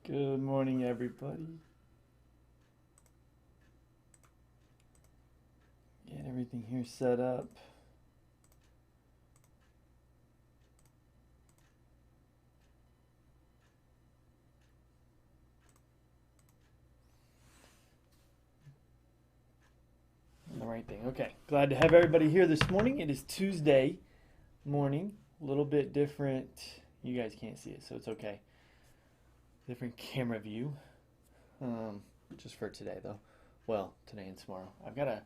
Good morning, everybody. Get everything here set up. The right thing. Okay. Glad to have everybody here this morning. It is Tuesday morning. A little bit different. You guys can't see it, so it's okay. Different camera view. Just for today, though. Well, today and tomorrow. I've got a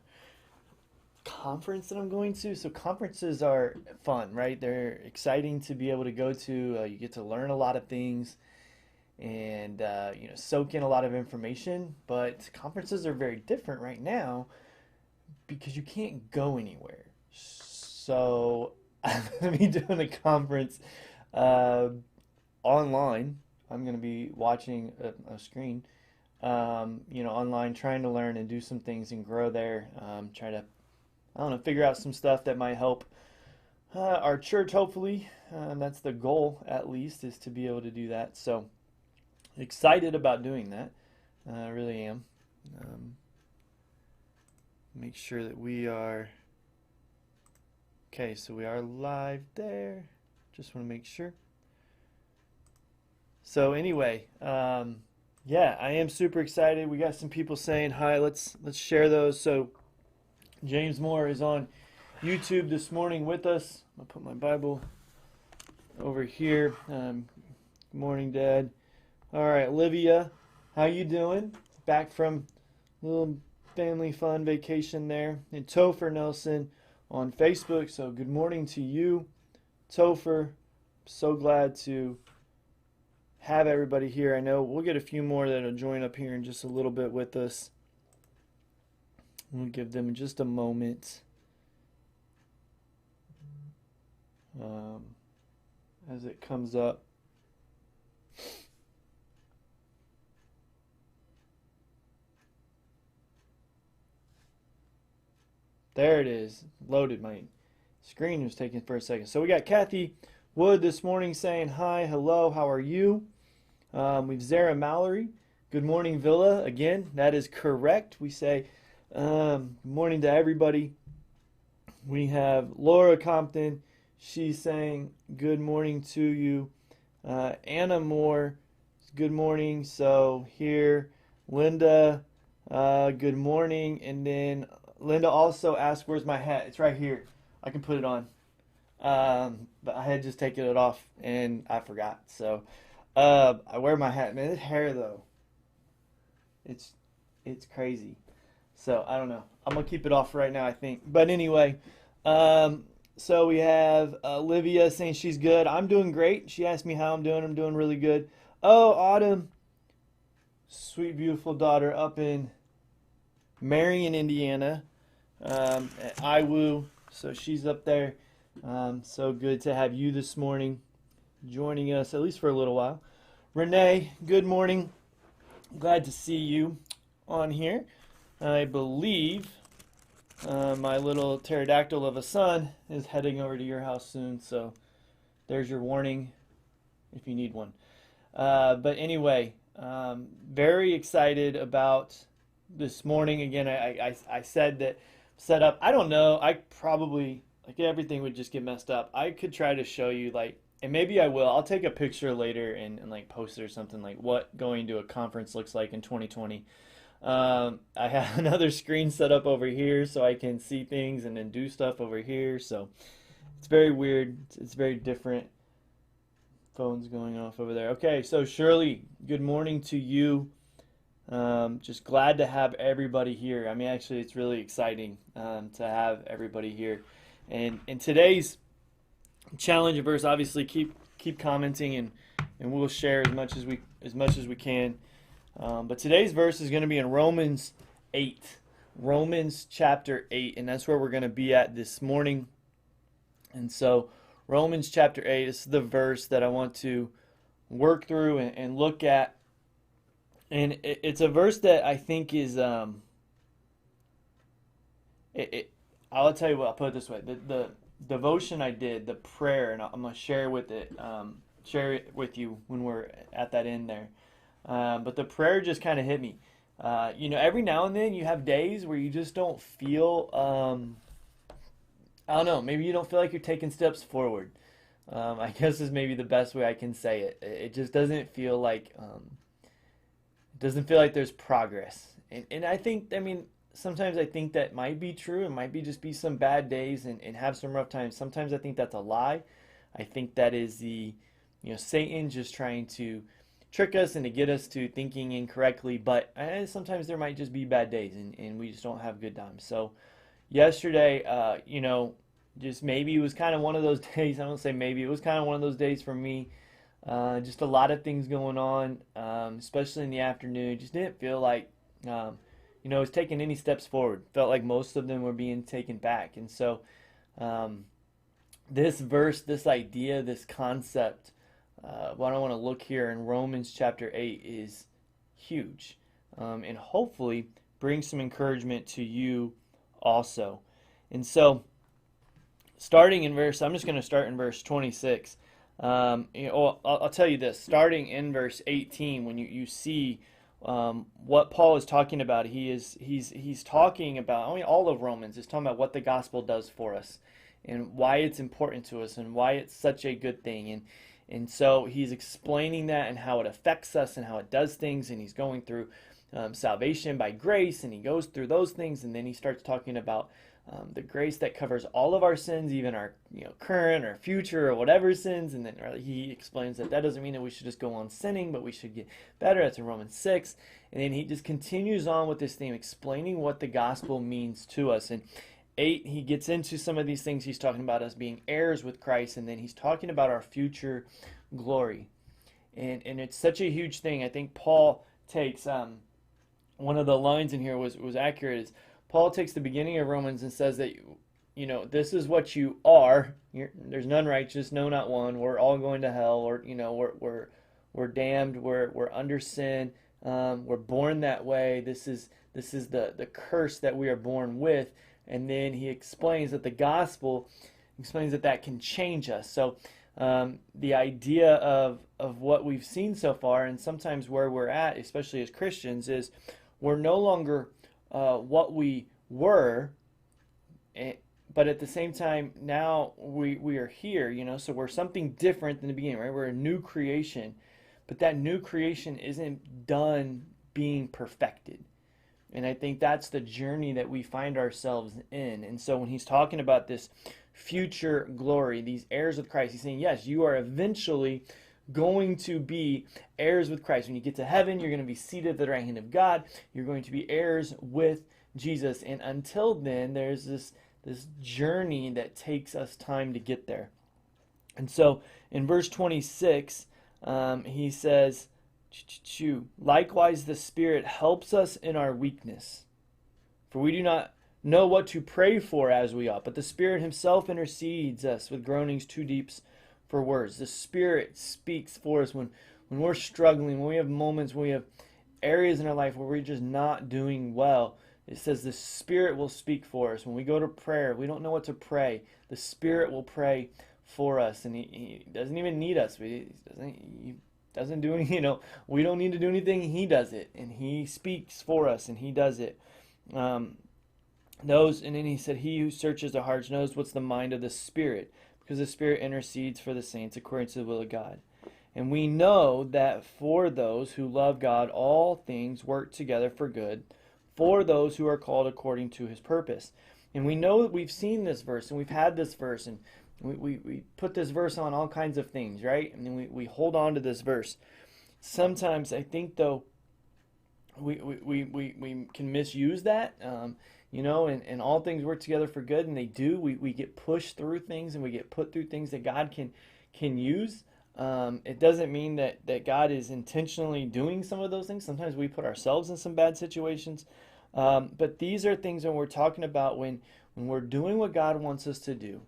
conference that I'm going to. So conferences are fun, right? They're exciting to be able to go to. You get to learn a lot of things and soak in a lot of information. But conferences are very different right now because you can't go anywhere. So I'm going to be doing a conference uh, online. I'm going to be watching a screen, online, trying to learn and do some things and grow there. Try to, I don't know, figure out some stuff that might help our church, hopefully. That's the goal, at least, is to be able to do that. So excited about doing that. I really am. Make sure that we are okay. So we are live there. Just want to make sure. So anyway, yeah, I am super excited. We got some people saying hi. Let's share those. So James Moore is on YouTube this morning with us. I'll put my Bible over here. Good morning, Dad. All right, Olivia, how you doing? Back from a little family fun vacation there. And Topher Nelson on Facebook. So good morning to you, Topher. So glad to have everybody here. I know we'll get a few more that'll join up here in just a little bit with us. We'll give them just a moment as it comes up. There it is. Loaded. My screen was taking for a second. So we got Kathy Wood this morning saying hi, hello, how are you? We've Zara Mallory. Good morning, Villa. Again, that is correct. We say good morning to everybody. We have Laura Compton. She's saying good morning to you. Anna Moore, good morning. So here, Linda, good morning. And then Linda also asked, where's my hat? It's right here. I can put it on. But I had just taken it off and I forgot. So I wear my hat. Man, this hair though, it's crazy. So I don't know. I'm gonna keep it off right now, I think. But anyway, so we have Olivia saying she's good. I'm doing great. She asked me how I'm doing. I'm doing really good. Oh, Autumn, sweet, beautiful daughter up in Marion, Indiana, at IWU. So she's up there. So good to have you this morning joining us, at least for a little while. Renee, good morning. Glad to see you on here. I believe my little pterodactyl of a son is heading over to your house soon, so there's your warning if you need one. But anyway, very excited about this morning. Again, I said that set up. I don't know. I probably, like, everything would just get messed up. I could try to show you, like, and maybe I will. I'll take a picture later and like post it or something, like what going to a conference looks like in 2020. I have another screen set up over here so I can see things and then do stuff over here. So it's very weird. It's very different. Phone's going off over there. Okay, so Shirley, good morning to you. Just glad to have everybody here. I mean, actually, it's really exciting to have everybody here. And today's challenge verse, obviously, keep commenting and we'll share as much as we can. But today's verse is going to be in Romans 8, Romans chapter 8, and that's where we're going to be at this morning. And so Romans chapter 8 is the verse that I want to work through and look at. And it's a verse that I think is, I'll tell you what, I'll put it this way. The devotion I did, the prayer, and I'm going to share it with you when we're at that end there. But the prayer just kind of hit me. Every now and then you have days where you just don't feel, I don't know, maybe you don't feel like you're taking steps forward. I guess is maybe the best way I can say it. It just doesn't feel like there's progress. And I think, I mean, sometimes I think that might be true. It might be just be some bad days and have some rough times. Sometimes I think that's a lie. I think that is Satan just trying to trick us and to get us to thinking incorrectly. But sometimes there might just be bad days and we just don't have good times. So yesterday, just maybe it was kind of one of those days. I don't say maybe, it was kind of one of those days for me. Just a lot of things going on, especially in the afternoon. Just didn't feel like, I was taking any steps forward. Felt like most of them were being taken back. And so, um, this verse, this idea, this concept, what I want to look here in Romans chapter 8 is huge. And hopefully bring some encouragement to you also. And so, I'm just going to start in verse 26. I'll tell you this. Starting in verse 18, when you see what Paul is talking about, he's talking about. I mean, all of Romans is talking about what the gospel does for us, and why it's important to us, and why it's such a good thing, and so he's explaining that and how it affects us and how it does things, and he's going through salvation by grace, and he goes through those things, and then he starts talking about the grace that covers all of our sins, even our current or future or whatever sins. And then he explains that doesn't mean that we should just go on sinning, but we should get better. That's in Romans 6. And then he just continues on with this theme, explaining what the gospel means to us. And 8, he gets into some of these things. He's talking about us being heirs with Christ, and then he's talking about our future glory. And it's such a huge thing. I think Paul takes one of the lines in here was accurate. Is Paul takes the beginning of Romans and says that this is what you are. There's none righteous, no, not one. We're all going to hell, or we're damned. We're under sin. We're born that way. This is the curse that we are born with. And then he explains that the gospel explains that can change us. So the idea of what we've seen so far, and sometimes where we're at, especially as Christians, is we're no longer what we were, but at the same time now we are here, so we're something different than the beginning, right? We're a new creation, but that new creation isn't done being perfected. And I think that's the journey that we find ourselves in. And so when he's talking about this future glory, these heirs with Christ, he's saying, yes, you are eventually going to be heirs with Christ. When you get to heaven, you're going to be seated at the right hand of God. You're going to be heirs with Jesus. And until then, there's this journey that takes us time to get there. And so in verse 26, he says, likewise the Spirit helps us in our weakness. For we do not know what to pray for as we ought, but the Spirit himself intercedes us with groanings too deep for words. The Spirit speaks for us when we're struggling, when we have moments, when we have areas in our life where we're just not doing well. It says the Spirit will speak for us. When we go to prayer, we don't know what to pray. The Spirit will pray for us, and he doesn't even need us. He doesn't do any, we don't need to do anything. He does it, and he speaks for us, and he does it. And then he said, he who searches the hearts knows what's the mind of the Spirit, because the Spirit intercedes for the saints according to the will of God. And we know that for those who love God, all things work together for good, for those who are called according to his purpose. And we know that we've seen this verse, and we've had this verse, and we put this verse on all kinds of things, right? And then we hold on to this verse. Sometimes I think, though, we can misuse that, and all things work together for good, and they do. We get pushed through things, and we get put through things that God can use. It doesn't mean that God is intentionally doing some of those things. Sometimes we put ourselves in some bad situations. But these are things when we're talking about when we're doing what God wants us to do.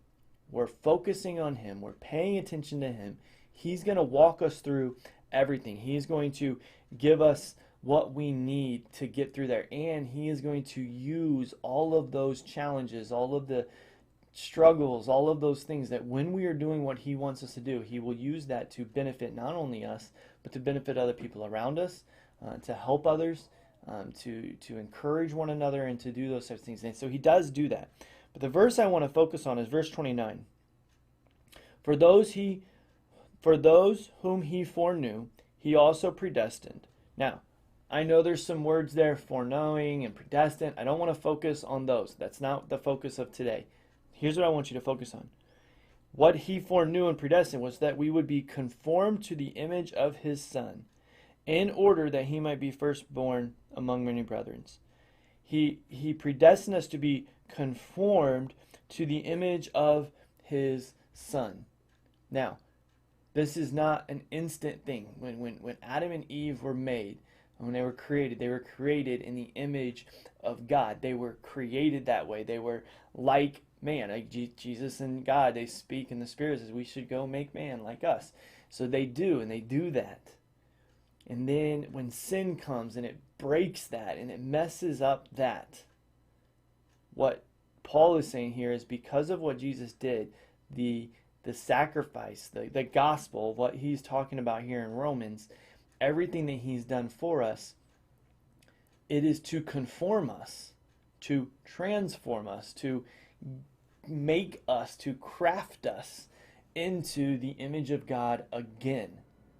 We're focusing on him. We're paying attention to him. He's going to walk us through everything. He's going to give us what we need to get through there. And he is going to use all of those challenges, all of the struggles, all of those things, that when we are doing what he wants us to do, he will use that to benefit not only us, but to benefit other people around us, to help others, to encourage one another, and to do those types of things. And so he does do that. But the verse I want to focus on is verse 29. For those whom he foreknew, he also predestined. Now, I know there's some words there, foreknowing and predestined. I don't want to focus on those. That's not the focus of today. Here's what I want you to focus on. What he foreknew and predestined was that we would be conformed to the image of his Son, in order that he might be firstborn among many brethren. He predestined us to be conformed to the image of his Son. Now, this is not an instant thing. When Adam and Eve were made, when they were created in the image of God. They were created that way. They were like man. Like Jesus and God, they speak in the Spirit, says we should go make man like us. So they do, and they do that. And then when sin comes and it breaks that and it messes up that, what Paul is saying here is because of what Jesus did, the sacrifice, the gospel, what he's talking about here in Romans, everything that he's done for us, it is to conform us, to transform us, to make us, to craft us into the image of God again,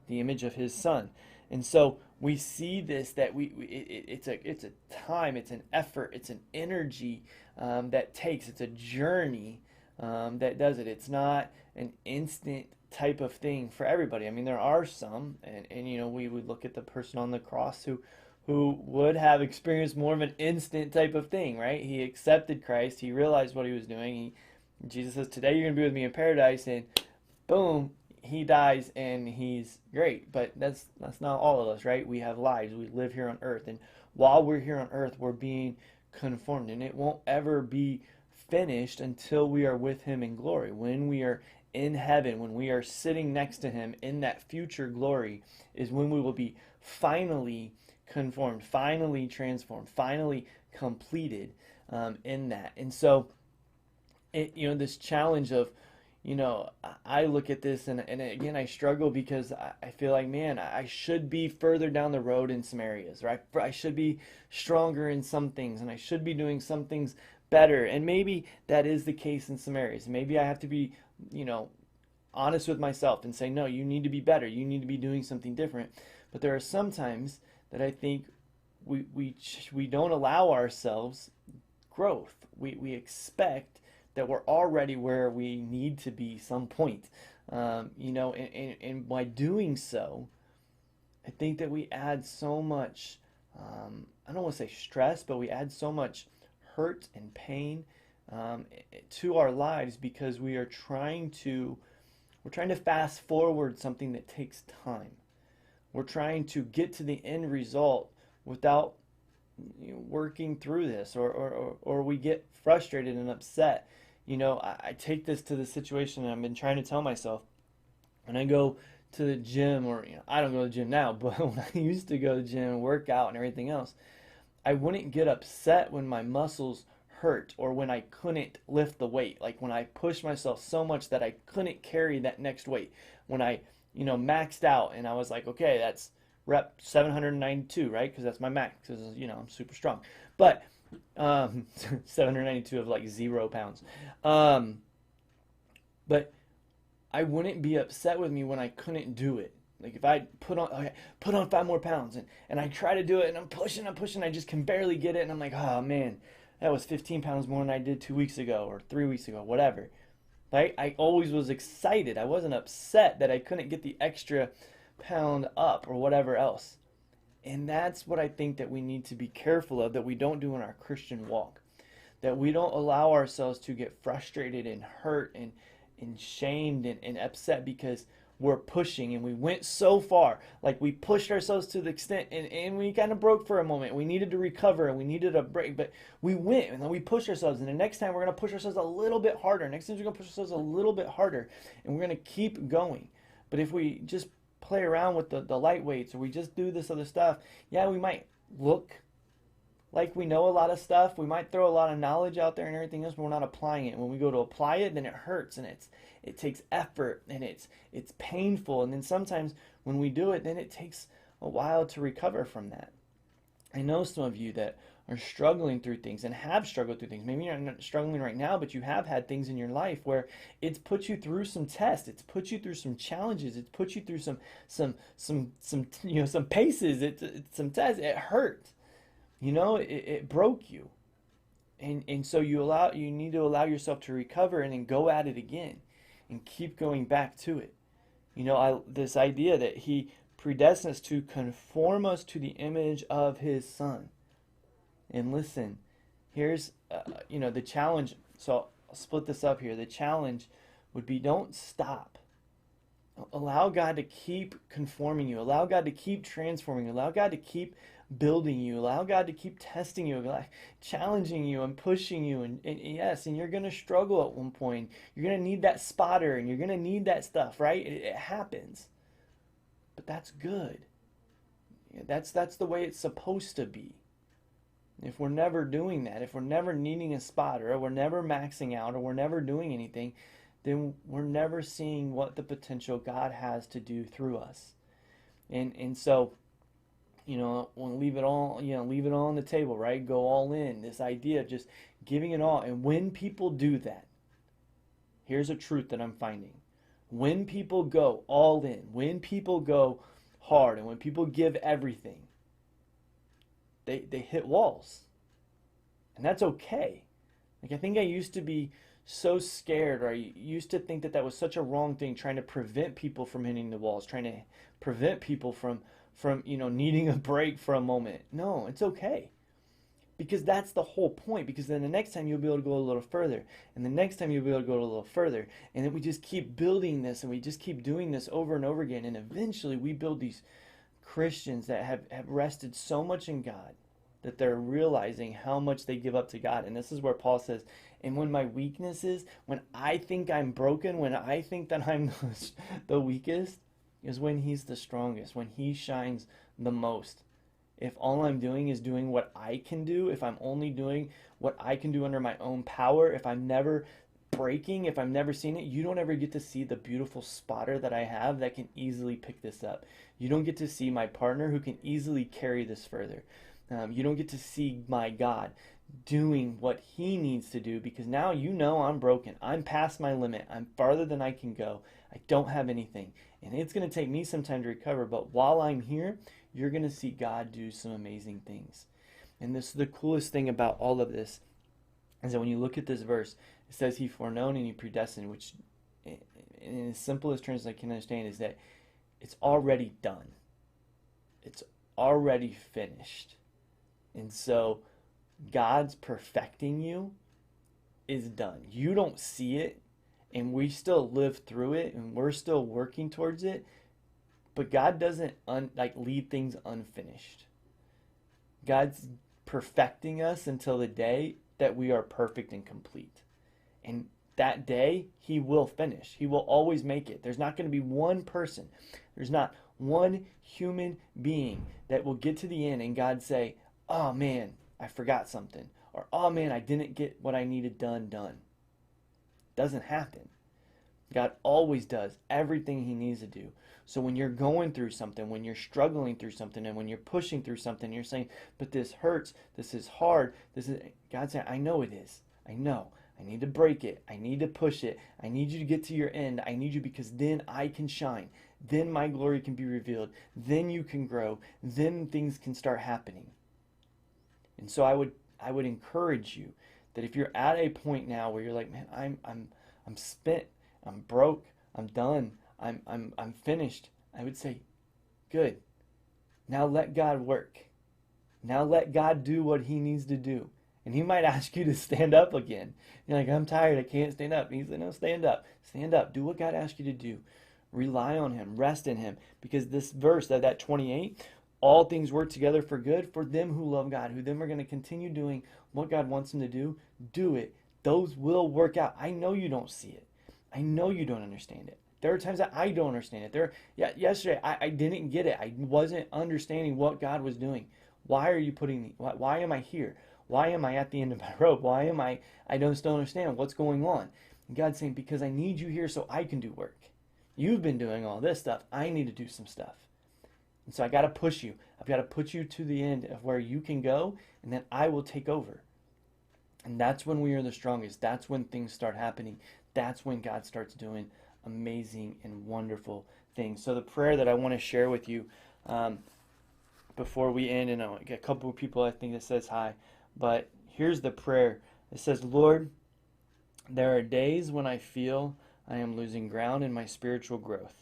the image of his Son. And so we see this, that it's a time, it's an effort, it's an energy that takes, it's a journey that does it. It's not an instant type of thing for everybody. I mean, there are some, and you know, we would look at the person on the cross who would have experienced more of an instant type of thing, right? He accepted Christ, he realized what he was doing. Jesus says, today you're going to be with me in paradise, and boom, he dies and he's great. But that's not all of us, right? We have lives, we live here on earth, and while we're here on earth, we're being conformed, and it won't ever be finished until we are with him in glory. When we are in heaven, when we are sitting next to him in that future glory, is when we will be finally conformed, finally transformed, finally completed in that. And so, this challenge of, I look at this and again, I struggle because I feel like, man, I should be further down the road in some areas, right? I should be stronger in some things, and I should be doing some things better. And maybe that is the case in some areas. Maybe I have to be, honest with myself and say, no, you need to be better. You need to be doing something different. But there are some times that I think we don't allow ourselves growth. We expect that we're already where we need to be some point. And by doing so, I think that we add so much, I don't want to say stress, but we add so much hurt and pain to our lives because we're trying to fast forward something that takes time. We're trying to get to the end result without working through this, or we get frustrated and upset. I take this to the situation, and I've been trying to tell myself when I go to the gym, or I don't go to the gym now, but when I used to go to the gym and work out and everything else, I wouldn't get upset when my muscles hurt or when I couldn't lift the weight. Like when I pushed myself so much that I couldn't carry that next weight. When I, maxed out and I was like, okay, that's rep 792, right? Because that's my max, because, I'm super strong. But 792 of like 0 pounds. But I wouldn't be upset with me when I couldn't do it. Like if I put on 5 more pounds and I try to do it and I'm pushing, I just can barely get it, and I'm like, oh man, that was 15 pounds more than I did 2 weeks ago or 3 weeks ago, whatever. Right? I always was excited. I wasn't upset that I couldn't get the extra pound up or whatever else. And that's what I think that we need to be careful of, that we don't do in our Christian walk. That we don't allow ourselves to get frustrated and hurt and shamed and upset because we're pushing and we went so far. Like we pushed ourselves to the extent and we kind of broke for a moment. We needed to recover and we needed a break, but we went and then we pushed ourselves, and the next time we're going to push ourselves a little bit harder. Next time we're going to push ourselves a little bit harder, and we're going to keep going. But if we just play around with the light weights, or we just do this other stuff, yeah, we might look like we know a lot of stuff. We might throw a lot of knowledge out there and everything else, but we're not applying it. When we go to apply it, then it hurts and it takes effort and it's painful. And then sometimes when we do it, then it takes a while to recover from that. I know some of you that are struggling through things and have struggled through things. Maybe you're not struggling right now, but you have had things in your life where it's put you through some tests, it's put you through some challenges, it's put you through some paces, it's some tests. It hurt, it broke you, and so you need to allow yourself to recover and then go at it again, and keep going back to it. This idea that He predestined us to conform us to the image of His Son. And listen, here's the challenge. So I'll split this up here. The challenge would be, don't stop. Allow God to keep conforming you. Allow God to keep transforming you. Allow God to keep building you. Allow God to keep testing you, challenging you and pushing you. And yes, and you're going to struggle at one point. You're going to need that spotter and you're going to need that stuff, right? It happens. But that's good. That's the way it's supposed to be. If we're never doing that, if we're never needing a spotter, or we're never maxing out, or we're never doing anything, then we're never seeing what the potential God has to do through us. And so, we'll leave it all on the table, right? Go all in. This idea of just giving it all. And when people do that, here's a truth that I'm finding. When people go all in, when people go hard, and when people give everything, they hit walls. And that's okay. I think I used to be so scared, or I used to think that was such a wrong thing, trying to prevent people from hitting the walls, trying to prevent people from needing a break for a moment. No, it's okay. Because that's the whole point. Because then the next time you'll be able to go a little further. And the next time you'll be able to go a little further. And then we just keep building this, and we just keep doing this over and over again. And eventually we build these Christians that have rested so much in God that they're realizing how much they give up to God. And this is where Paul says, and when my weakness is, when I think I'm broken, when I think that I'm the weakest, is when He's the strongest, when He shines the most. If all I'm doing is doing what I can do, if I'm only doing what I can do under my own power, if I'm never breaking, if I'm never seeing it, you don't ever get to see the beautiful spotter that I have that can easily pick this up. You don't get to see my partner who can easily carry this further. You don't get to see my God doing what He needs to do, because now I'm broken. I'm past my limit. I'm farther than I can go. I don't have anything. And it's going to take me some time to recover, but while I'm here, you're going to see God do some amazing things. And this is the coolest thing about all of this, is that when you look at this verse, it says He foreknown and He predestined, which in as simple as terms I can understand is that it's already done. It's already finished. And so God's perfecting you is done. You don't see it, and we still live through it, and we're still working towards it. But God doesn't leave things unfinished. God's perfecting us until the day that we are perfect and complete. And that day, He will finish. He will always make it. There's not going to be one person. There's not one human being that will get to the end and God say, oh man, I forgot something. Or, oh man, I didn't get what I needed done. Doesn't happen. God always does everything He needs to do. So when you're going through something, when you're struggling through something, and when you're pushing through something, you're saying, but this hurts, this is hard, God's saying, I know it is. I know. I need to break it. I need to push it. I need you to get to your end. I need you, because then I can shine. Then my glory can be revealed. Then you can grow. Then things can start happening. And so I would encourage you that if you're at a point now where you're like, man, I'm spent, I'm broke, I'm done, I'm finished, I would say, good. Now let God work. Now let God do what He needs to do. And He might ask you to stand up again. You're like, I'm tired, I can't stand up. And He's like, no, stand up. Stand up. Do what God asked you to do. Rely on Him. Rest in Him. Because this verse, that 28, all things work together for good for them who love God, who then are going to continue doing what God wants them to do. Do it. Those will work out. I know you don't see it. I know you don't understand it. There are times that I don't understand it. Yesterday, I didn't get it. I wasn't understanding what God was doing. Why are you putting me, why am I here? Why am I at the end of my rope? Why am I don't still understand what's going on. And God's saying, because I need you here so I can do work. You've been doing all this stuff. I need to do some stuff. And so I got to push you. I've got to put you to the end of where you can go, and then I will take over. And that's when we are the strongest. That's when things start happening. That's when God starts doing amazing and wonderful things. So the prayer that I want to share with you before we end, and I get a couple of people I think that says hi, but here's the prayer. It says, Lord, there are days when I feel I am losing ground in my spiritual growth.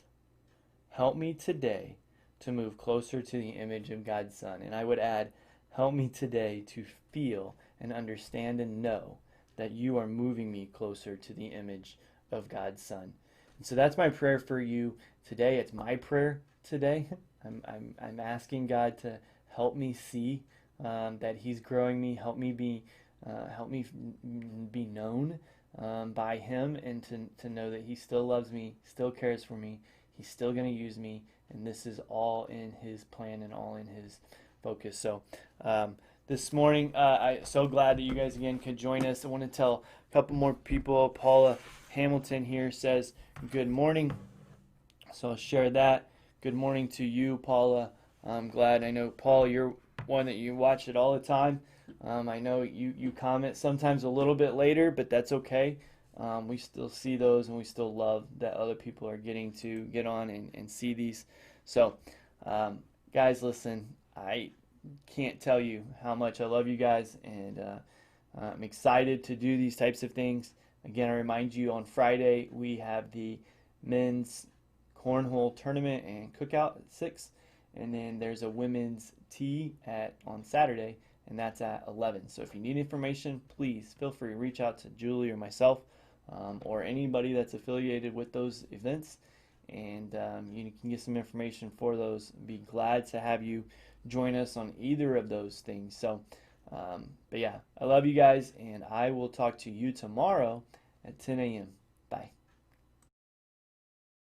Help me today to move closer to the image of God's Son. And I would add, help me today to feel and understand and know that you are moving me closer to the image of God's Son. And so that's my prayer for you today. It's my prayer today. I'm asking God to help me see that He's growing me. Help me be known by Him, and to know that He still loves me, still cares for me. He's still going to use me, and this is all in His plan and all in His focus. So this morning, I'm so glad that you guys again could join us. I want to tell a couple more people. Paula Hamilton here says, good morning. So I'll share that. Good morning to you, Paula. I'm glad. I know, Paul, you're one that you watch it all the time. I know you comment sometimes a little bit later, but that's okay. We still see those, and we still love that other people are getting to get on and see these. So, guys, listen, I can't tell you how much I love you guys, and I'm excited to do these types of things. Again, I remind you, on Friday we have the men's cornhole tournament and cookout at 6, and then there's a women's tea on Saturday, and that's at 11. So if you need information, please feel free to reach out to Julie or myself, or anybody that's affiliated with those events, and you can get some information for those. Be glad to have you join us on either of those things. So, but yeah, I love you guys, and I will talk to you tomorrow at 10 a.m.